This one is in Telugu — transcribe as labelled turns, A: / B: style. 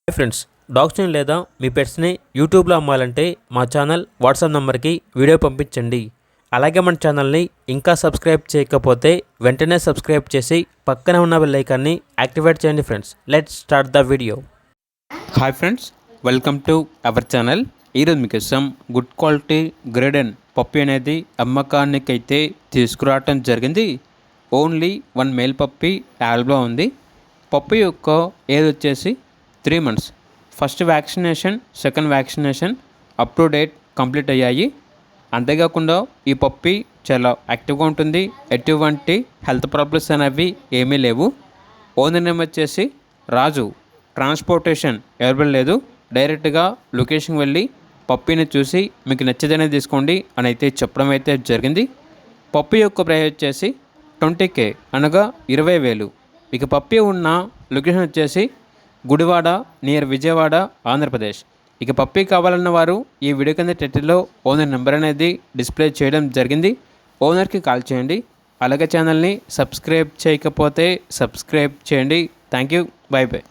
A: హాయ్ ఫ్రెండ్స్, డాగ్స్ని లేదా మీ పెట్స్ని యూట్యూబ్లో అమ్మాలంటే మా ఛానల్ వాట్సాప్ నెంబర్కి వీడియో పంపించండి. అలాగే మన ఛానల్ని ఇంకా సబ్స్క్రైబ్ చేయకపోతే వెంటనే సబ్స్క్రైబ్ చేసి పక్కనే ఉన్న బెల్ ఐకాన్ని యాక్టివేట్ చేయండి. Friends, let's start the video. Hi friends, welcome to our channel. ఈరోజు మీకోసం గుడ్ క్వాలిటీ గ్రేడెన్ పప్పి అనేది అమ్మకానికైతే తీసుకురావటం జరిగింది. ఓన్లీ 1 మేల్ పప్పి అవైలబుల్గా ఉంది. పప్పి యొక్క ఏజ్ వచ్చేసి 3 months. First vaccination, second vaccination up to date complete అయ్యాయి. అంతేకాకుండా ఈ పప్పి చాలా యాక్టివ్గా ఉంటుంది. ఎటువంటి హెల్త్ ప్రాబ్లమ్స్ అనేవి ఏమీ లేవు. ఓనర్ నేమ్ వచ్చేసి రాజు. ట్రాన్స్పోర్టేషన్ అవైలబుల్ లేదు. డైరెక్ట్గా లొకేషన్కి వెళ్ళి పప్పిని చూసి మీకు నచ్చేదనే తీసుకోండి అని అయితే చెప్పడం అయితే జరిగింది. పప్పి యొక్క ప్రైస్ వచ్చేసి 20K అనగా 20,000. ఇక పప్పి ఉన్న లొకేషన్ వచ్చేసి గుడివాడ నియర్ విజయవాడ, ఆంధ్రప్రదేశ్. ఇక పప్పి కావాలన్న వారు ఈ వీడియో కింద టైటిల్లో ఓనర్ నెంబర్ అనేది డిస్ప్లే చేయడం జరిగింది. ఓనర్కి కాల్ చేయండి. అలాగే ఛానల్ని సబ్స్క్రైబ్ చేయకపోతే సబ్స్క్రైబ్ చేయండి. Thank you. By by.